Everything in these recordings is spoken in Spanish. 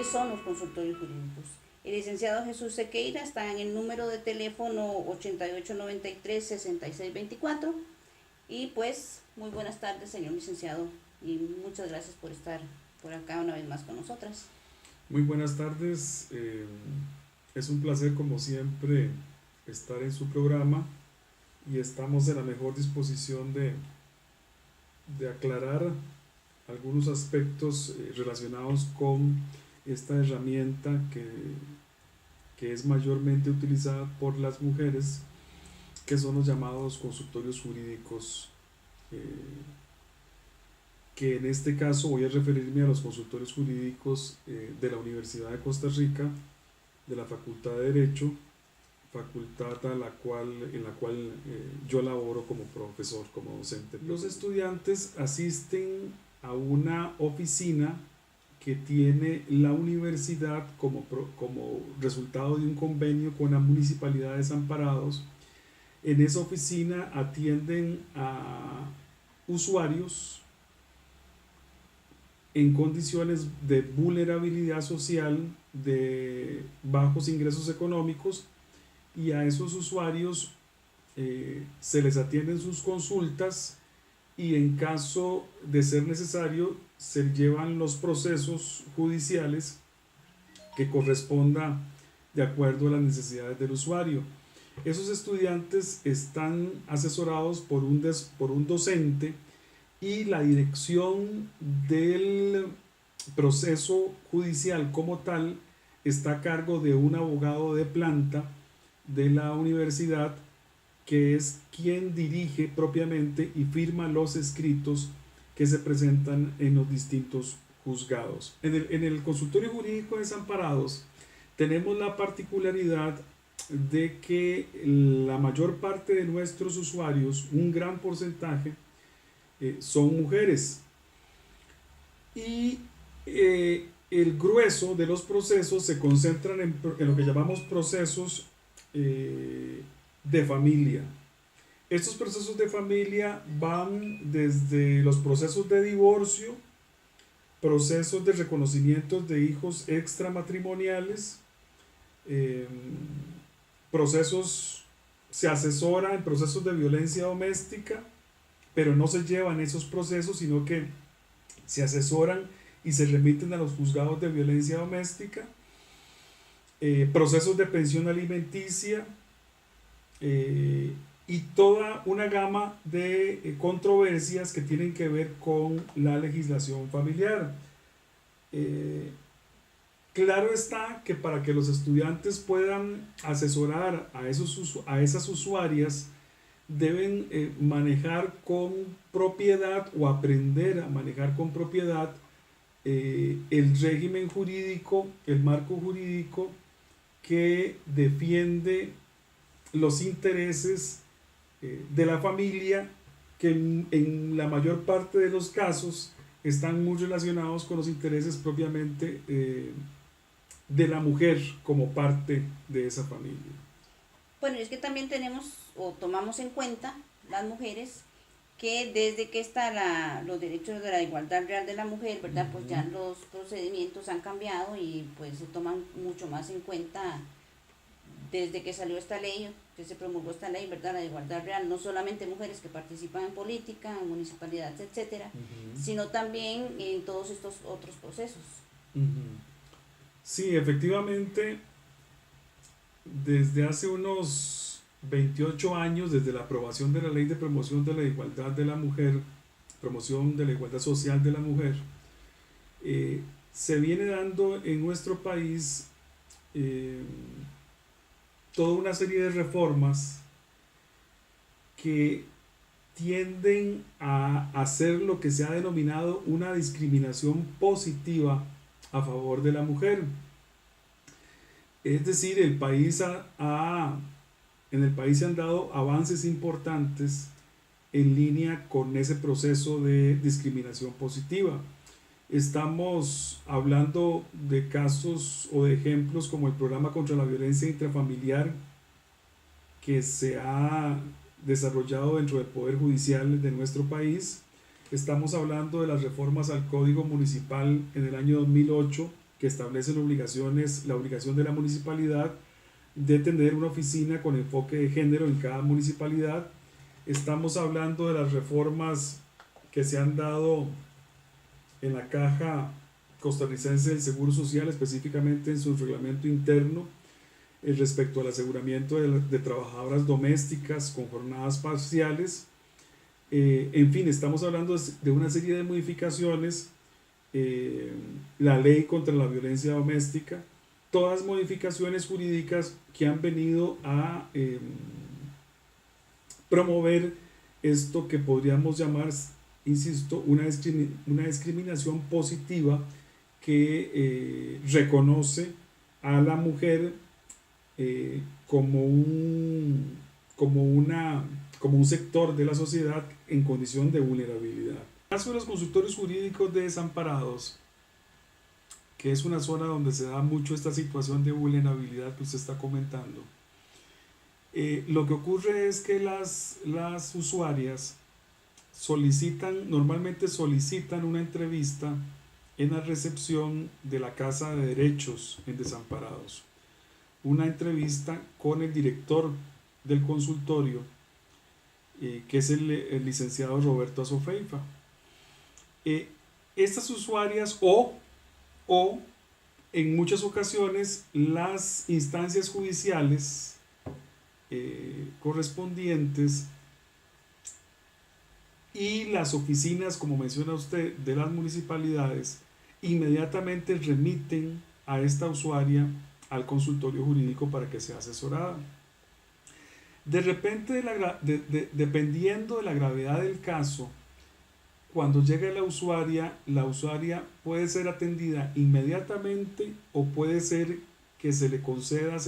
¿Qué son los consultorios jurídicos? El licenciado Jesús Sequeira está en el número de teléfono 8893-6624. Y pues, muy buenas tardes, señor licenciado, y muchas gracias por estar por acá una vez más con nosotras. Muy buenas tardes, es un placer como siempre estar en su programa y estamos en la mejor disposición de aclarar algunos aspectos relacionados con esta herramienta que es mayormente utilizada por las mujeres, que son los llamados consultorios jurídicos, eh, que en este caso voy a referirme a los consultorios jurídicos de la Universidad de Costa Rica, de la Facultad de Derecho, facultad en la cual yo laboro como profesor, como docente. Los estudiantes asisten a una oficina que tiene la universidad como resultado de un convenio con la Municipalidad de Desamparados. En esa oficina atienden a usuarios en condiciones de vulnerabilidad social, de bajos ingresos económicos, y a esos usuarios se les atienden sus consultas y en caso de ser necesario se llevan los procesos judiciales que corresponda de acuerdo a las necesidades del usuario. Esos estudiantes están asesorados por un docente, y la dirección del proceso judicial como tal está a cargo de un abogado de planta de la universidad, que es quien dirige propiamente y firma los escritos que se presentan en los distintos juzgados. En el consultorio jurídico de Desamparados tenemos la particularidad de que la mayor parte de nuestros usuarios, un gran porcentaje, son mujeres, y el grueso de los procesos se concentran en lo que llamamos procesos de familia. Estos procesos de familia van desde los procesos de divorcio, procesos de reconocimiento de hijos extramatrimoniales, se asesora en procesos de violencia doméstica, pero no se llevan esos procesos, sino que se asesoran y se remiten a los juzgados de violencia doméstica, procesos de pensión alimenticia, y toda una gama de controversias que tienen que ver con la legislación familiar. Claro está que para que los estudiantes puedan asesorar a esas usuarias, deben manejar con propiedad o aprender a manejar con propiedad el régimen jurídico, el marco jurídico que defiende los intereses de la familia, que en la mayor parte de los casos están muy relacionados con los intereses propiamente de la mujer como parte de esa familia. Bueno, es que también tenemos o tomamos en cuenta las mujeres que desde que está los derechos de la igualdad real de la mujer, ¿verdad? Pues ya los procedimientos han cambiado y pues se toman mucho más en cuenta desde que salió esta ley, que se promulgó esta ley, ¿verdad? La igualdad real, no solamente mujeres que participan en política, en municipalidades, etcétera, sino también en todos estos otros procesos. Sí, efectivamente, desde hace unos 28 años, desde la aprobación de la Ley de Promoción de la Igualdad de la Mujer, promoción de la igualdad social de la mujer, se viene dando en nuestro país toda una serie de reformas que tienden a hacer lo que se ha denominado una discriminación positiva a favor de la mujer. Es decir, en el país se han dado avances importantes en línea con ese proceso de discriminación positiva. Estamos hablando de casos o de ejemplos como el programa contra la violencia intrafamiliar, que se ha desarrollado dentro del Poder Judicial de nuestro país. Estamos hablando de las reformas al Código Municipal en el año 2008, que establecen la obligación de la municipalidad de tener una oficina con enfoque de género en cada municipalidad. Estamos hablando de las reformas que se han dado en la Caja Costarricense del Seguro Social, específicamente en su reglamento interno, respecto al aseguramiento de trabajadoras domésticas con jornadas parciales. En fin, estamos hablando de una serie de modificaciones, la ley contra la violencia doméstica, todas modificaciones jurídicas que han venido a promover esto que podríamos llamar, insisto, una discriminación positiva que reconoce a la mujer como un sector de la sociedad en condición de vulnerabilidad. En el caso de los consultorios jurídicos de desamparados, que es una zona donde se da mucho esta situación de vulnerabilidad que usted está comentando, lo que ocurre es que las usuarias normalmente solicitan una entrevista en la recepción de la Casa de Derechos en Desamparados, una entrevista con el director del consultorio, que es el licenciado Roberto Azofeifa. Estas usuarias o en muchas ocasiones las instancias judiciales correspondientes y las oficinas, como menciona usted, de las municipalidades inmediatamente remiten a esta usuaria al consultorio jurídico para que sea asesorada. De repente, dependiendo de la gravedad del caso, cuando llega la usuaria puede ser atendida inmediatamente o puede ser que se le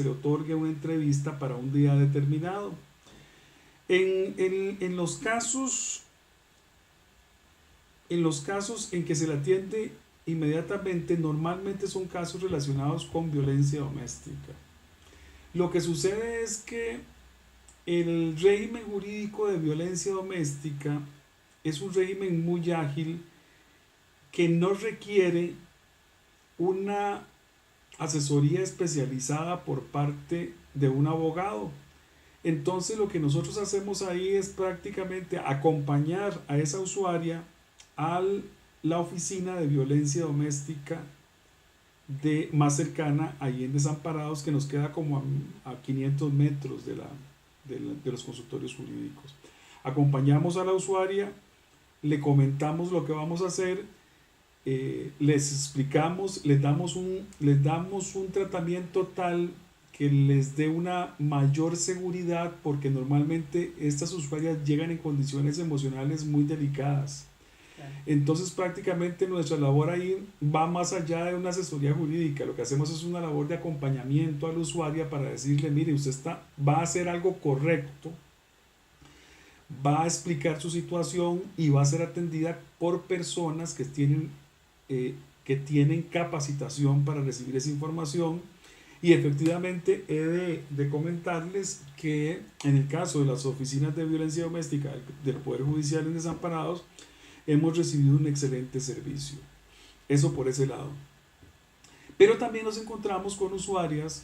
otorgue una entrevista para un día determinado. En los casos en que se le atiende inmediatamente, normalmente son casos relacionados con violencia doméstica. Lo que sucede es que el régimen jurídico de violencia doméstica es un régimen muy ágil que no requiere una asesoría especializada por parte de un abogado. Entonces lo que nosotros hacemos ahí es prácticamente acompañar a esa usuaria a la oficina de violencia doméstica más cercana, ahí en Desamparados, que nos queda como a 500 metros de los consultorios jurídicos. Acompañamos a la usuaria, le comentamos lo que vamos a hacer, les explicamos, les damos un tratamiento tal que les dé una mayor seguridad, porque normalmente estas usuarias llegan en condiciones emocionales muy delicadas. Entonces prácticamente nuestra labor ahí va más allá de una asesoría jurídica. Lo que hacemos es una labor de acompañamiento al usuario para decirle: mire, usted va a hacer algo correcto, va a explicar su situación y va a ser atendida por personas que tienen capacitación para recibir esa información. Y efectivamente he de comentarles que en el caso de las oficinas de violencia doméstica del Poder Judicial en Desamparados, hemos recibido un excelente servicio. Eso por ese lado. Pero también nos encontramos con usuarias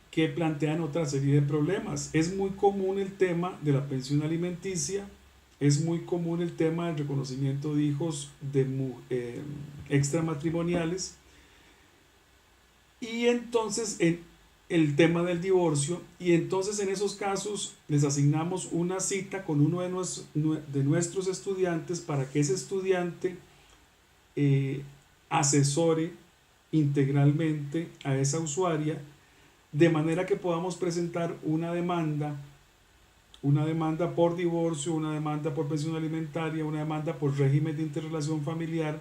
que plantean otra serie de problemas. Es muy común el tema de la pensión alimenticia, es muy común el tema del reconocimiento de hijos extramatrimoniales, y entonces el tema del divorcio, y entonces en esos casos les asignamos una cita con uno de nuestros estudiantes para que ese estudiante asesore integralmente a esa usuaria, de manera que podamos presentar una demanda por divorcio, una demanda por pensión alimentaria, una demanda por régimen de interrelación familiar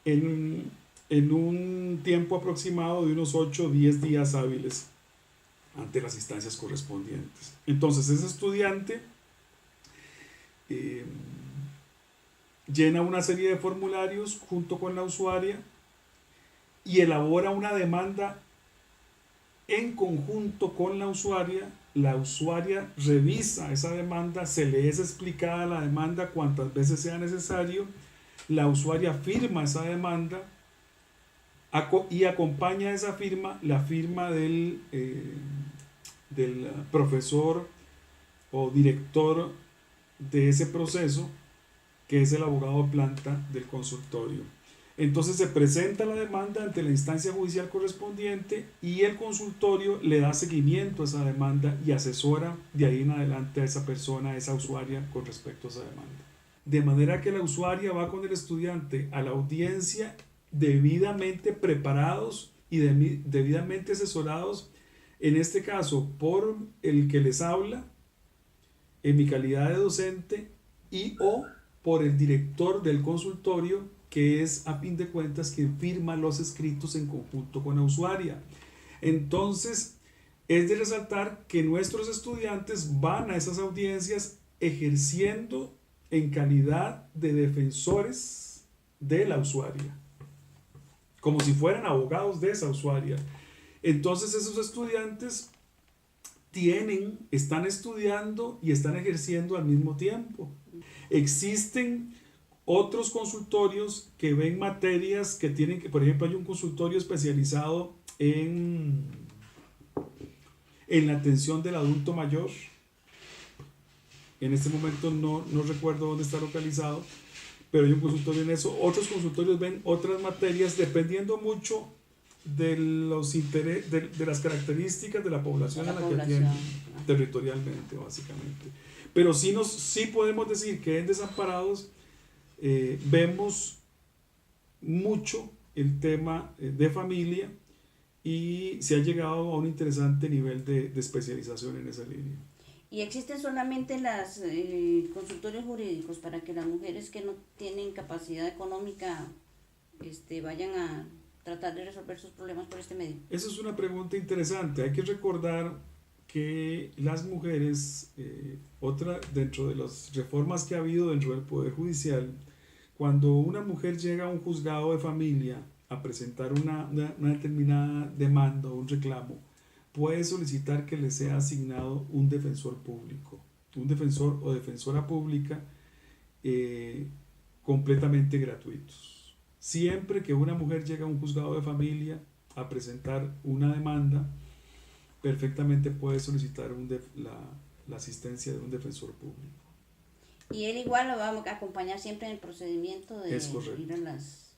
en un tiempo aproximado de unos 8 o 10 días hábiles ante las instancias correspondientes. Entonces ese estudiante llena una serie de formularios junto con la usuaria y elabora una demanda en conjunto con la usuaria revisa esa demanda, se le es explicada la demanda cuantas veces sea necesario, la usuaria firma esa demanda, Y acompaña esa firma la firma del profesor o director de ese proceso, que es el abogado de planta del consultorio. Entonces se presenta la demanda ante la instancia judicial correspondiente y el consultorio le da seguimiento a esa demanda y asesora de ahí en adelante a esa persona, a esa usuaria, con respecto a esa demanda. De manera que la usuaria va con el estudiante a la audiencia debidamente preparados y debidamente asesorados, en este caso por el que les habla, en mi calidad de docente, y o por el director del consultorio, que es a fin de cuentas quien firma los escritos en conjunto con la usuaria. Entonces, es de resaltar que nuestros estudiantes van a esas audiencias ejerciendo en calidad de defensores de la usuaria, como si fueran abogados de esa usuaria. Entonces, esos estudiantes están estudiando y están ejerciendo al mismo tiempo. Existen otros consultorios que ven materias que tienen que, por ejemplo, hay un consultorio especializado en la atención del adulto mayor. En este momento no recuerdo dónde está localizado, pero hay un consultorio en eso. Otros consultorios ven otras materias dependiendo mucho de las características de la población a la que atienden territorialmente, básicamente. Pero sí podemos decir que en Desamparados vemos mucho el tema de familia y se ha llegado a un interesante nivel de especialización en esa línea. ¿Y existen solamente los consultorios jurídicos para que las mujeres que no tienen capacidad económica vayan a tratar de resolver sus problemas por este medio? Esa es una pregunta interesante. Hay que recordar que las mujeres, dentro de las reformas que ha habido dentro del Poder Judicial, cuando una mujer llega a un juzgado de familia a presentar una determinada demanda o un reclamo, puede solicitar que le sea asignado un defensor público, un defensor o defensora pública completamente gratuitos. Siempre que una mujer llega a un juzgado de familia a presentar una demanda, perfectamente puede solicitar la asistencia de un defensor público. Y él igual lo va a acompañar siempre en el procedimiento de ir a las...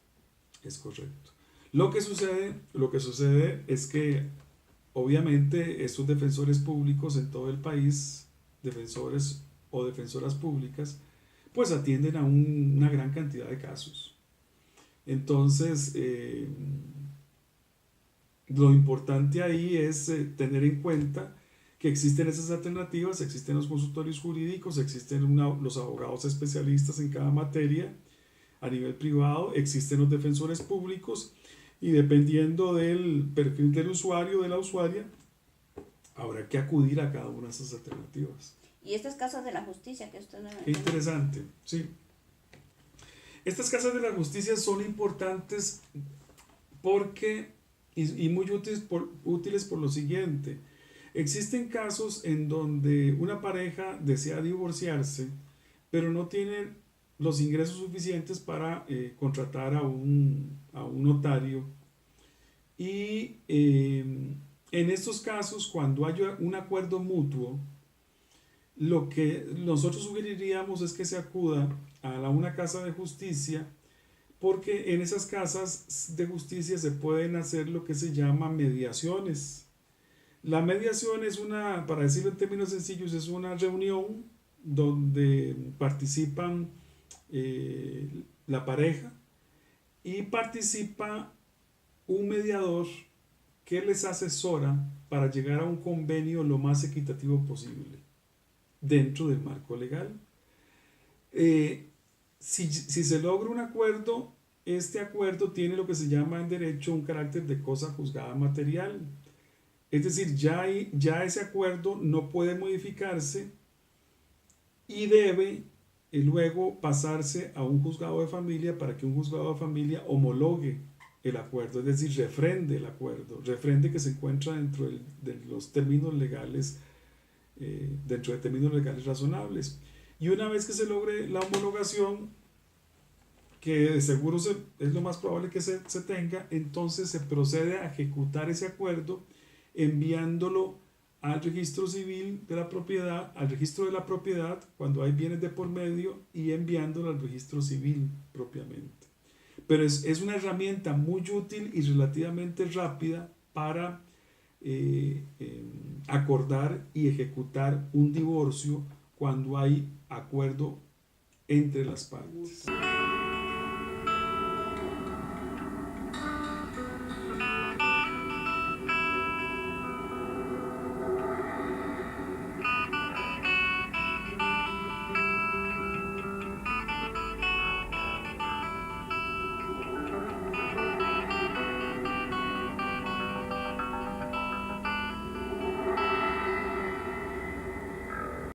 Es correcto. Lo que sucede es que obviamente estos defensores públicos en todo el país, defensores o defensoras públicas, pues atienden a una gran cantidad de casos. Entonces, lo importante ahí es tener en cuenta que existen esas alternativas, existen los consultorios jurídicos, existen los abogados especialistas en cada materia a nivel privado, existen los defensores públicos, y dependiendo del perfil del usuario o de la usuaria, habrá que acudir a cada una de esas alternativas. ¿Y estas casas de la justicia que usted no... Qué interesante, sí. Estas casas de la justicia son importantes porque, y muy útiles por lo siguiente. Existen casos en donde una pareja desea divorciarse, pero no tiene los ingresos suficientes para contratar a un notario. Y en estos casos, cuando haya un acuerdo mutuo, lo que nosotros sugeriríamos es que se acuda a una casa de justicia, porque en esas casas de justicia se pueden hacer lo que se llama mediaciones. La mediación es para decirlo en términos sencillos, es una reunión donde participan la pareja y participa un mediador que les asesora para llegar a un convenio lo más equitativo posible dentro del marco legal. Si se logra un acuerdo, este acuerdo tiene lo que se llama en derecho un carácter de cosa juzgada material. Es decir, ya ese acuerdo no puede modificarse y debe luego pasarse a un juzgado de familia para que un juzgado de familia homologue el acuerdo, es decir, refrende el acuerdo, refrende que se encuentra dentro de los términos legales, dentro de términos legales razonables. Y una vez que se logre la homologación, que de seguro es lo más probable que se tenga, entonces se procede a ejecutar ese acuerdo enviándolo al registro civil de la propiedad, al registro de la propiedad cuando hay bienes de por medio y enviándolo al registro civil propiamente. Pero es una herramienta muy útil y relativamente rápida para acordar y ejecutar un divorcio cuando hay acuerdo entre las partes.